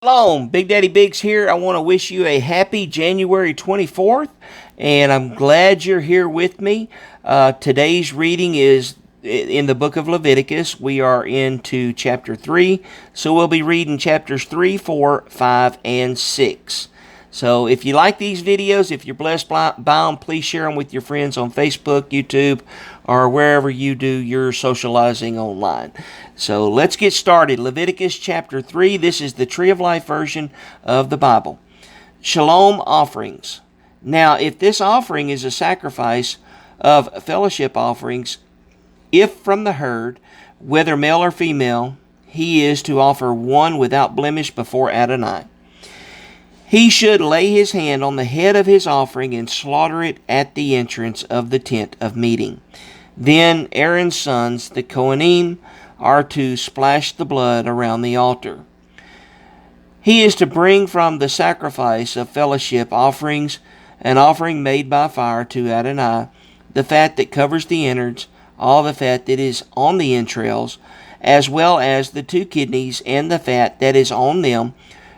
Shalom, Big Daddy Bigz here. I want to wish you a happy January 24th, and I'm glad you're here with me. Today's reading is in the book of Leviticus. We are into chapter 3, so we'll be reading chapters 3, 4, 5, and 6. So if you like these videos, if you're blessed by them, please share them with your friends on Facebook, YouTube, or wherever you do your socializing online. So let's get started. Leviticus chapter 3. This is the Tree of Life version of the Bible. Shalom offerings. Now, if this offering is a sacrifice of fellowship offerings, if from the herd, whether male or female, he is to offer one without blemish before Adonai. He should lay his hand on the head of his offering and slaughter it at the entrance of the tent of meeting. Then Aaron's sons, the Kohanim, are to splash the blood around the altar. He is to bring from the sacrifice of fellowship offerings an offering made by fire to Adonai, the fat that covers the innards, all the fat that is on the entrails, as well as the 2 kidneys and the fat that is on them,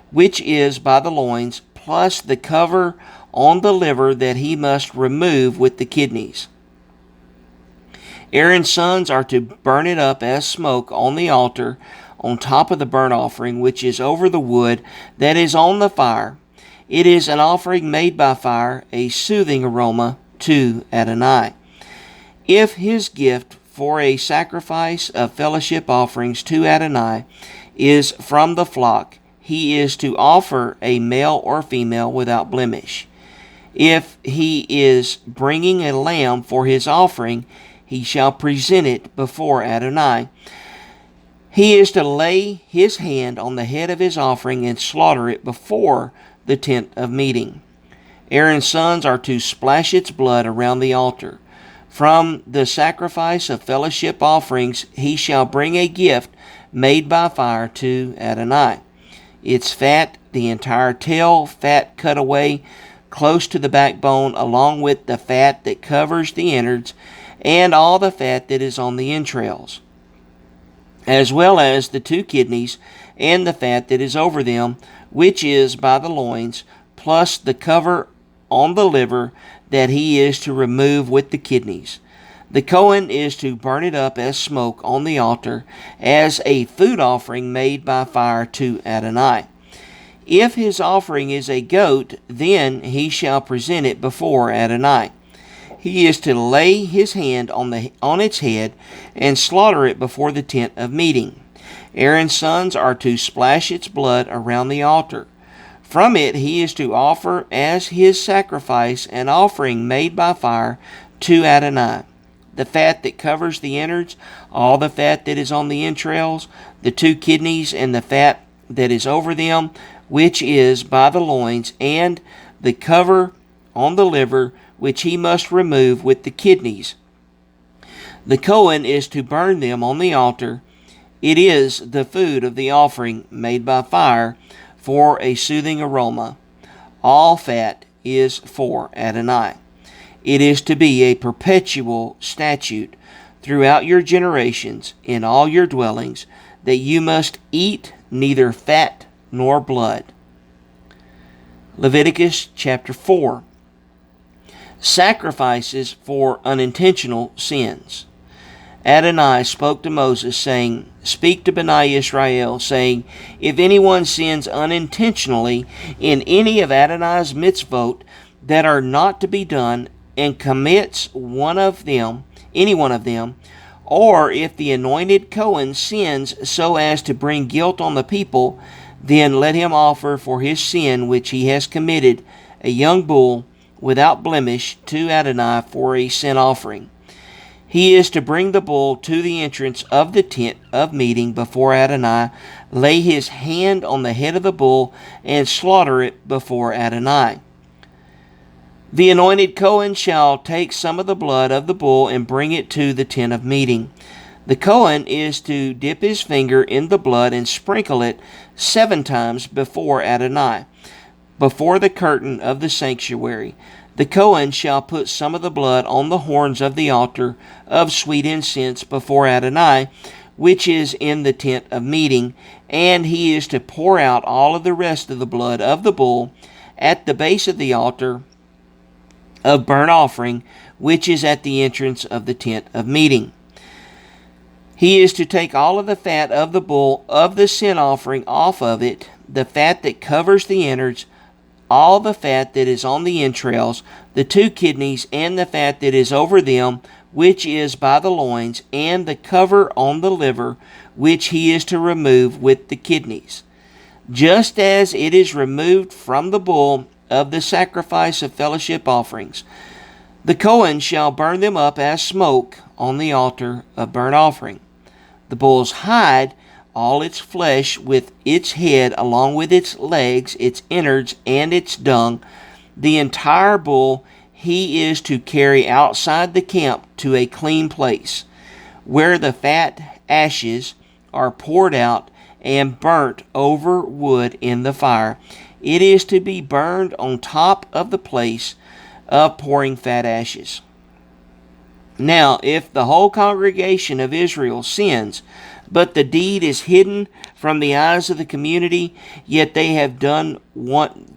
which is by the loins, plus the cover on the liver that he must remove with the kidneys. Aaron's sons are to burn it up as smoke on the altar on top of the burnt offering, which is over the wood that is on the fire. It is an offering made by fire, a soothing aroma to Adonai. If his gift for a sacrifice of fellowship offerings to Adonai is from the flock, he is to offer a male or female without blemish. If he is bringing a lamb for his offering, he shall present it before Adonai. He is to lay his hand on the head of his offering and slaughter it before the tent of meeting. Aaron's sons are to splash its blood around the altar. From the sacrifice of fellowship offerings, he shall bring a gift made by fire to Adonai. Its fat, the entire tail, fat cut away close to the backbone, along with the fat that covers the innards, and all the fat that is on the entrails, as well as the 2 kidneys and the fat that is over them, which is by the loins, plus the cover on the liver that he is to remove with the kidneys. The Kohen is to burn it up as smoke on the altar as a food offering made by fire to Adonai. If his offering is a goat, then he shall present it before Adonai. He is to lay his hand on its head and slaughter it before the tent of meeting. Aaron's sons are to splash its blood around the altar. From it he is to offer as his sacrifice an offering made by fire to Adonai. The fat that covers the innards, all the fat that is on the entrails, the 2 kidneys and the fat that is over them, which is by the loins, and the cover on the liver, which he must remove with the kidneys. The Kohen is to burn them on the altar. It is the food of the offering made by fire for a soothing aroma. All fat is for Adonai. It is to be a perpetual statute throughout your generations in all your dwellings, that you must eat neither fat nor blood. Leviticus chapter 4. Sacrifices for unintentional sins. Adonai spoke to Moses, saying, "Speak to Bnei Israel, saying, if anyone sins unintentionally in any of Adonai's mitzvot that are not to be done, and commits any one of them, or if the anointed Kohen sins so as to bring guilt on the people, then let him offer for his sin which he has committed a young bull without blemish to Adonai for a sin offering. He is to bring the bull to the entrance of the tent of meeting before Adonai, lay his hand on the head of the bull, and slaughter it before Adonai. The anointed Kohen shall take some of the blood of the bull and bring it to the tent of meeting. The Kohen is to dip his finger in the blood and sprinkle it 7 times before Adonai, before the curtain of the sanctuary. The Kohen shall put some of the blood on the horns of the altar of sweet incense before Adonai, which is in the tent of meeting, and he is to pour out all of the rest of the blood of the bull at the base of the altar of burnt offering, which is at the entrance of the tent of meeting. He is to take all of the fat of the bull of the sin offering off of it, the fat that covers the innards, all the fat that is on the entrails, the 2 kidneys, and the fat that is over them, which is by the loins, and the cover on the liver, which he is to remove with the kidneys. Just as it is removed from the bull of the sacrifice of fellowship offerings, the Cohen shall burn them up as smoke on the altar of burnt offering. The bull's hide, all its flesh with its head, along with its legs, its innards, and its dung, the entire bull he is to carry outside the camp to a clean place, where the fat ashes are poured out and burnt over wood in the fire. It is to be burned on top of the place of pouring fat ashes. Now, if the whole congregation of Israel sins, but the deed is hidden from the eyes of the community, yet they have done one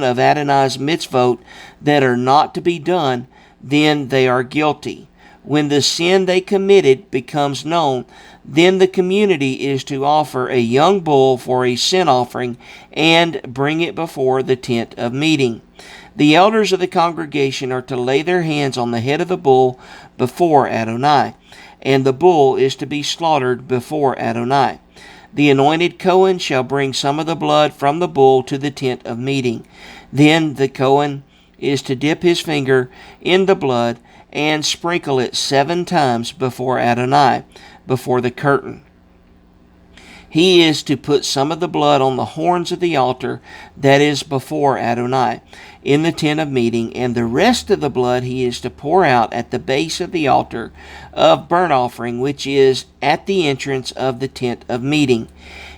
of Adonai's mitzvot that are not to be done, then they are guilty. When the sin they committed becomes known, then the community is to offer a young bull for a sin offering and bring it before the tent of meeting. The elders of the congregation are to lay their hands on the head of the bull before Adonai, and the bull is to be slaughtered before Adonai. The anointed Cohen shall bring some of the blood from the bull to the tent of meeting. Then the Cohen is to dip his finger in the blood and sprinkle it 7 times before Adonai, before the curtain. He is to put some of the blood on the horns of the altar that is before Adonai in the tent of meeting, and the rest of the blood he is to pour out at the base of the altar of burnt offering, which is at the entrance of the tent of meeting.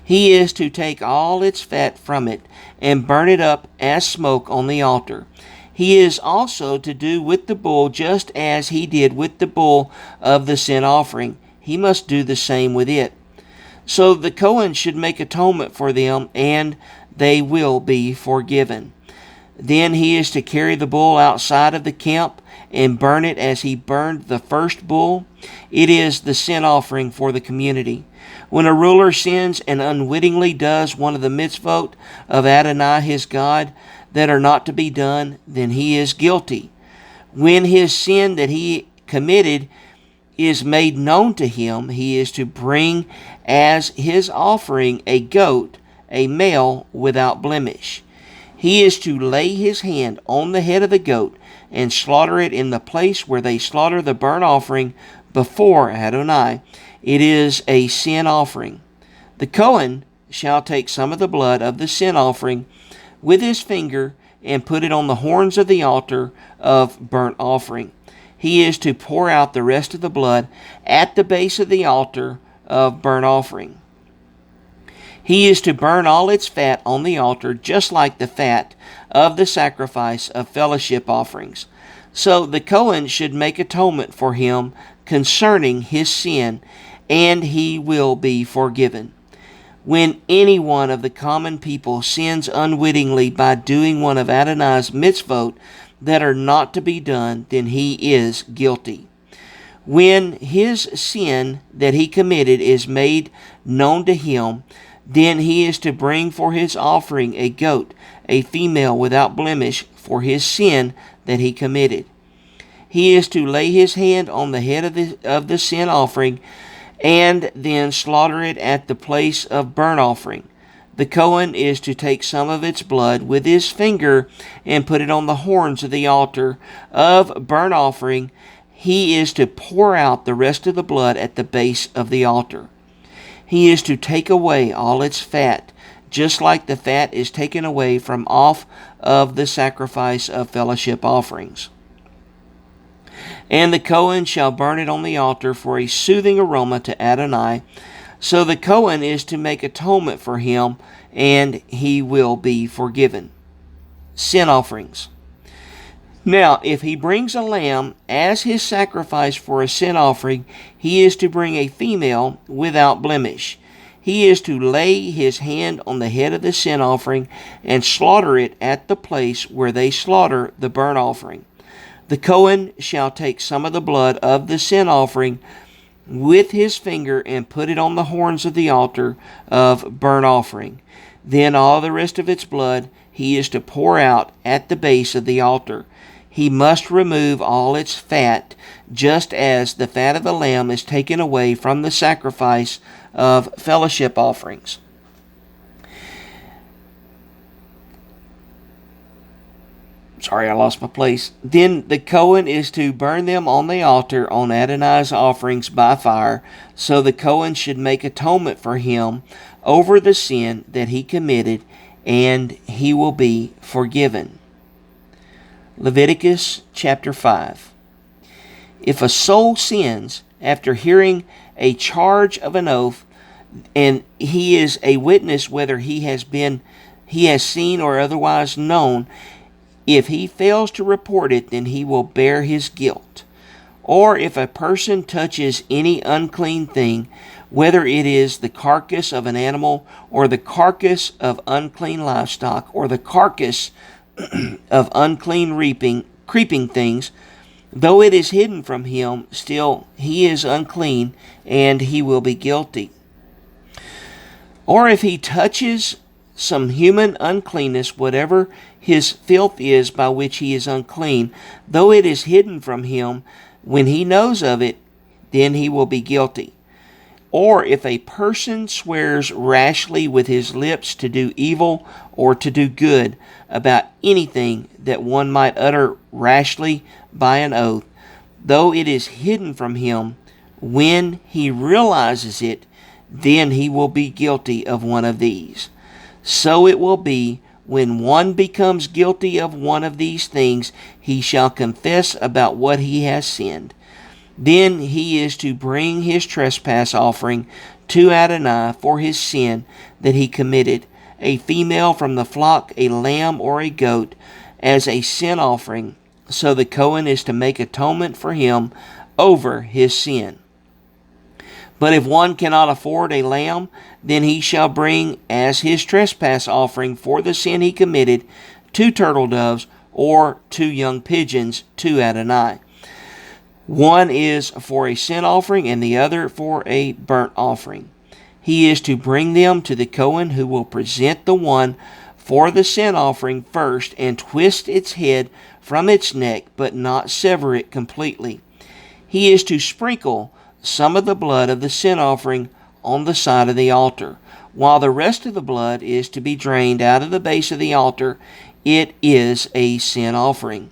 He is to take all its fat from it and burn it up as smoke on the altar. He is also to do with the bull just as he did with the bull of the sin offering. He must do the same with it. So the Cohen should make atonement for them, and they will be forgiven. Then he is to carry the bull outside of the camp and burn it as he burned the first bull. It is the sin offering for the community. When a ruler sins and unwittingly does one of the mitzvot of Adonai his God that are not to be done, then he is guilty. When his sin that he committed is made known to him, he is to bring as his offering a goat, a male without blemish. He is to lay his hand on the head of the goat and slaughter it in the place where they slaughter the burnt offering before Adonai. It is a sin offering. The Cohen shall take some of the blood of the sin offering with his finger and put it on the horns of the altar of burnt offering. He is to pour out the rest of the blood at the base of the altar of burnt offering. He is to burn all its fat on the altar, just like the fat of the sacrifice of fellowship offerings. So the Cohen should make atonement for him concerning his sin, and he will be forgiven. When any one of the common people sins unwittingly by doing one of Adonai's mitzvot that are not to be done, then he is guilty. When his sin that he committed is made known to him, then he is to bring for his offering a goat, a female without blemish, for his sin that he committed. He is to lay his hand on the head of the sin offering and then slaughter it at the place of burnt offering. The Cohen is to take some of its blood with his finger and put it on the horns of the altar of burnt offering. He is to pour out the rest of the blood at the base of the altar. He is to take away all its fat, just like the fat is taken away from off of the sacrifice of fellowship offerings. And the Cohen shall burn it on the altar for a soothing aroma to Adonai. So the Cohen is to make atonement for him, and he will be forgiven. Sin offerings. Now, if he brings a lamb as his sacrifice for a sin offering, he is to bring a female without blemish. He is to lay his hand on the head of the sin offering and slaughter it at the place where they slaughter the burnt offering. The Cohen shall take some of the blood of the sin offering with his finger and put it on the horns of the altar of burnt offering. Then all the rest of its blood he is to pour out at the base of the altar. He must remove all its fat, just as the fat of the lamb is taken away from the sacrifice of fellowship offerings. Sorry, I lost my place. Then the Cohen is to burn them on the altar on Adonai's offerings by fire. So the Cohen should make atonement for him over the sin that he committed, and he will be forgiven. Leviticus chapter 5. If a soul sins after hearing a charge of an oath, and he is a witness whether he has seen or otherwise known, if he fails to report it, then he will bear his guilt. Or if a person touches any unclean thing, whether it is the carcass of an animal, or the carcass of unclean livestock, or the carcass of unclean creeping things, though it is hidden from him, still he is unclean, and he will be guilty. Or if he touches some human uncleanness, whatever his filth is by which he is unclean, though it is hidden from him, when he knows of it, then he will be guilty. Or if a person swears rashly with his lips to do evil or to do good about anything that one might utter rashly by an oath, though it is hidden from him, when he realizes it, then he will be guilty of one of these. So it will be when one becomes guilty of one of these things, he shall confess about what he has sinned. Then he is to bring his trespass offering to Adonai for his sin that he committed, a female from the flock, a lamb or a goat, as a sin offering. So the Cohen is to make atonement for him over his sin. But if one cannot afford a lamb, then he shall bring as his trespass offering for the sin he committed 2 turtle doves or 2 young pigeons to Adonai. One is for a sin offering and the other for a burnt offering. He is to bring them to the Cohen, who will present the one for the sin offering first and twist its head from its neck, but not sever it completely. He is to sprinkle some of the blood of the sin offering on the side of the altar, while the rest of the blood is to be drained out of the base of the altar. It is a sin offering.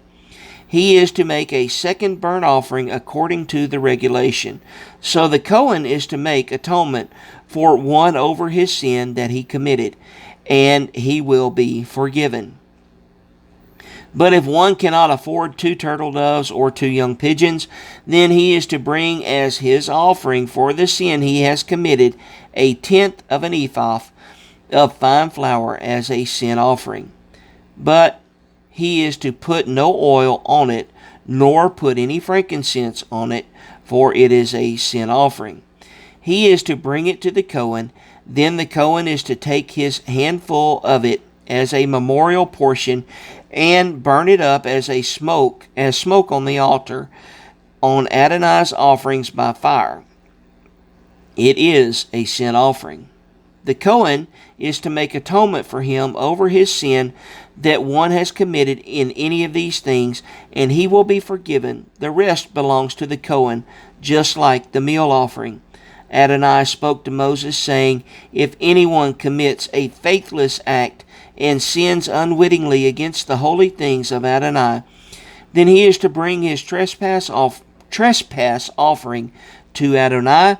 He is to make a second burnt offering according to the regulation. So the Cohen is to make atonement for one over his sin that he committed, and he will be forgiven. But if one cannot afford 2 turtle doves or 2 young pigeons, then he is to bring as his offering for the sin he has committed 1/10 of an ephah of fine flour as a sin offering. But he is to put no oil on it, nor put any frankincense on it, for it is a sin offering. He is to bring it to the Cohen. Then the Cohen is to take his handful of it as a memorial portion and burn it up as smoke on the altar on Adonai's offerings by fire. It is a sin offering. The Cohen is to make atonement for him over his sin that one has committed in any of these things, and he will be forgiven. The rest belongs to the Cohen, just like the meal offering. Adonai spoke to Moses, saying, "If anyone commits a faithless act and sins unwittingly against the holy things of Adonai, then he is to bring his trespass offering to Adonai,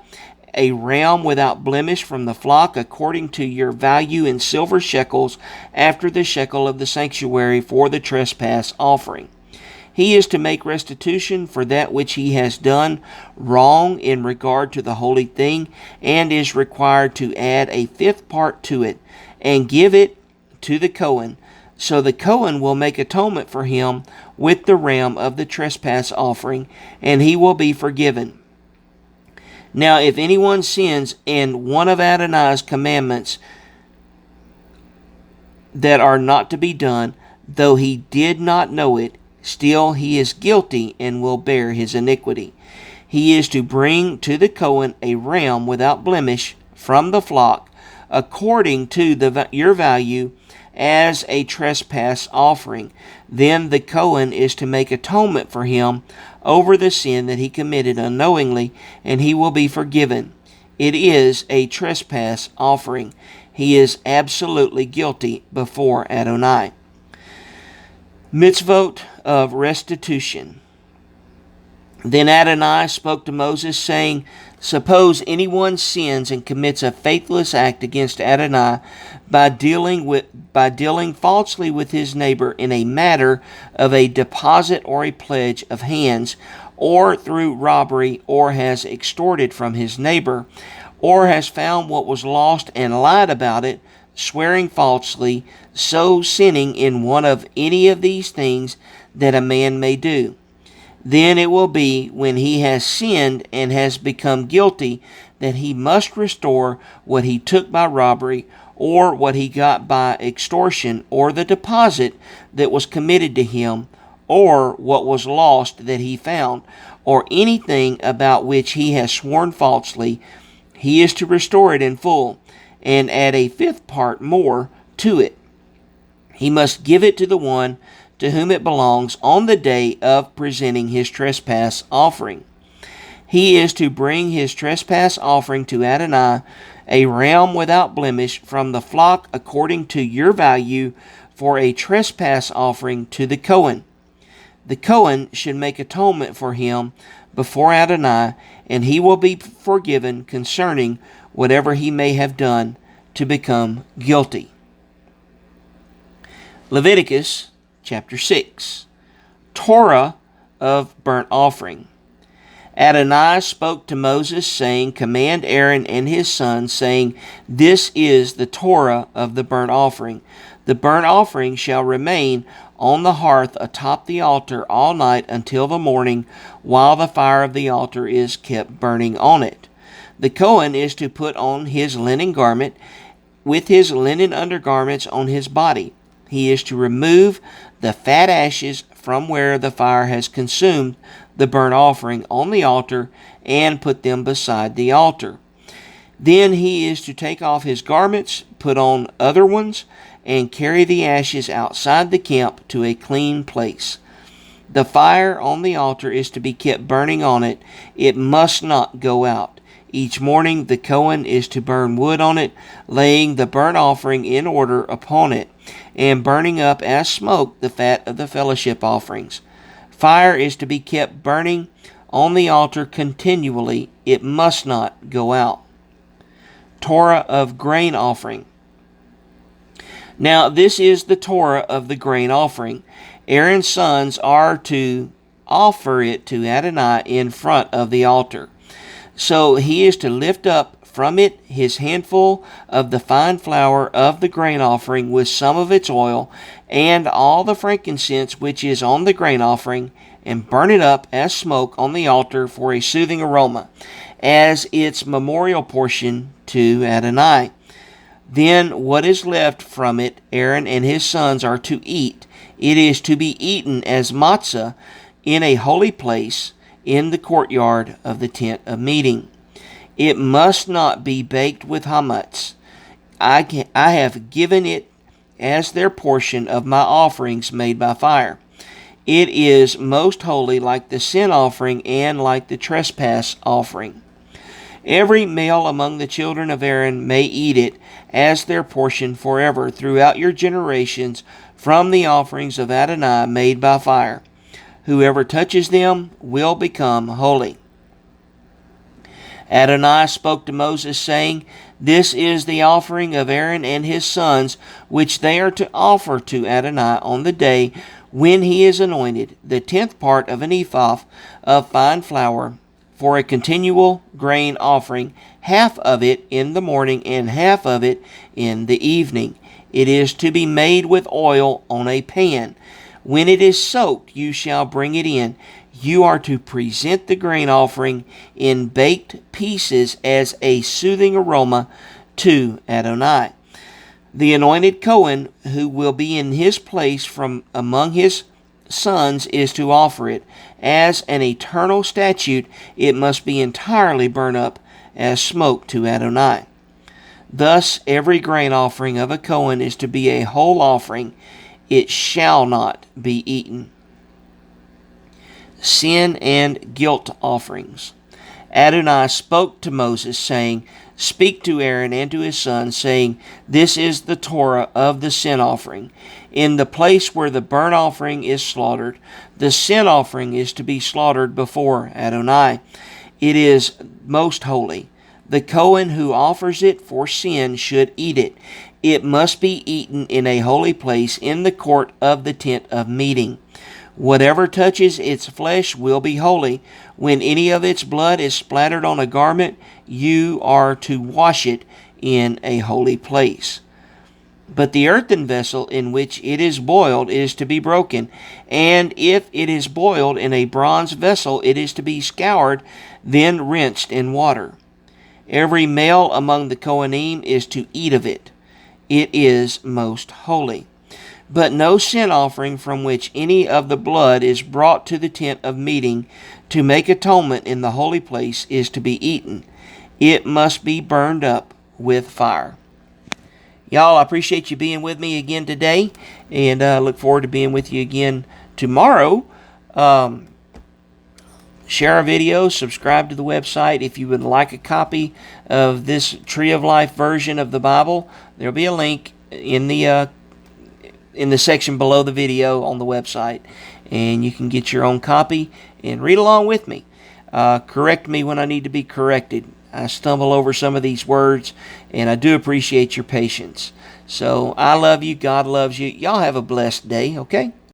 a ram without blemish from the flock, according to your value in silver shekels, after the shekel of the sanctuary for the trespass offering. He is to make restitution for that which he has done wrong in regard to the holy thing, and is required to add a 5th part to it, and give it to the Cohen, So the Cohen will make atonement for him with the ram of the trespass offering, and he will be forgiven. Now, if anyone sins in one of Adonai's commandments that are not to be done, though he did not know it, still he is guilty and will bear his iniquity. He is to bring to the Cohen a ram without blemish from the flock, according to your value, as a trespass offering. Then the Cohen is to make atonement for him over the sin that he committed unknowingly, and he will be forgiven. It is a trespass offering. He is absolutely guilty before Adonai. Mitzvot of restitution. Then Adonai spoke to Moses, saying, Suppose anyone sins and commits a faithless act against Adonai by dealing falsely with his neighbor in a matter of a deposit or a pledge of hands, or through robbery, or has extorted from his neighbor, or has found what was lost and lied about it, swearing falsely, so sinning in one of any of these things that a man may do. Then it will be, when he has sinned and has become guilty, that he must restore what he took by robbery, or what he got by extortion, or the deposit that was committed to him, or what was lost that he found, or anything about which he has sworn falsely. He is to restore it in full, and add a fifth part more to it. He must give it to the one to whom it belongs on the day of presenting his trespass offering. He is to bring his trespass offering to Adonai, a ram without blemish from the flock according to your value, for a trespass offering to the Cohen. The Cohen should make atonement for him before Adonai, and he will be forgiven concerning whatever he may have done to become guilty. Leviticus chapter 6. Torah of burnt offering. Adonai spoke to Moses, saying, Command Aaron and his sons, saying, This is the Torah of the burnt offering. The burnt offering shall remain on the hearth atop the altar all night until the morning, while the fire of the altar is kept burning on it. The Cohen is to put on his linen garment, with his linen undergarments on his body. He is to remove the fat ashes from where the fire has consumed the burnt offering on the altar, and put them beside the altar. Then he is to take off his garments, put on other ones, and carry the ashes outside the camp to a clean place. The fire on the altar is to be kept burning on it. It must not go out. Each morning the Cohen is to burn wood on it, laying the burnt offering in order upon it, and burning up as smoke the fat of the fellowship offerings. Fire is to be kept burning on the altar continually. It must not go out. Torah of grain offering. Now this is the Torah of the grain offering. Aaron's sons are to offer it to Adonai in front of the altar. So he is to lift up from it his handful of the fine flour of the grain offering with some of its oil, and all the frankincense which is on the grain offering, and burn it up as smoke on the altar for a soothing aroma, as its memorial portion to Adonai. Then what is left from it Aaron and his sons are to eat. It is to be eaten as matzah in a holy place in the courtyard of the tent of meeting. It must not be baked with hametz. I have given it as their portion of my offerings made by fire. It is most holy, like the sin offering and like the trespass offering. Every male among the children of Aaron may eat it as their portion forever throughout your generations from the offerings of Adonai made by fire. Whoever touches them will become holy. Adonai spoke to Moses, saying, This is the offering of Aaron and his sons, which they are to offer to Adonai on the day when he is anointed, the 10th part of an ephah of fine flour, for a continual grain offering, half of it in the morning and half of it in the evening. It is to be made with oil on a pan. When it is soaked, you shall bring it in. You are to present the grain offering in baked pieces as a soothing aroma to Adonai. The anointed Cohen, who will be in his place from among his sons, is to offer it. As an eternal statute, it must be entirely burnt up as smoke to Adonai. Thus, every grain offering of a Cohen is to be a whole offering. It shall not be eaten. Sin and guilt offerings. Adonai spoke to Moses, saying, Speak to Aaron and to his sons, saying, This is the Torah of the sin offering. In the place where the burnt offering is slaughtered, the sin offering is to be slaughtered before Adonai. It is most holy. The Cohen who offers it for sin should eat it. It must be eaten in a holy place in the court of the tent of meeting. Whatever touches its flesh will be holy. When any of its blood is splattered on a garment, you are to wash it in a holy place. But the earthen vessel in which it is boiled is to be broken, and if it is boiled in a bronze vessel, it is to be scoured, then rinsed in water. Every male among the Kohanim is to eat of it. It is most holy. But no sin offering from which any of the blood is brought to the tent of meeting to make atonement in the holy place is to be eaten. It must be burned up with fire. Y'all, I appreciate you being with me again today, and look forward to being with you again tomorrow. Share our videos, subscribe to the website. If you would like a copy of this Tree of Life version of the Bible, there'll be a link in the section below the video on the website, and you can get your own copy and read along with me. Correct me when I need to be corrected. I stumble over some of these words, and I do appreciate your patience. So I love you. God loves you. Y'all have a blessed day, okay?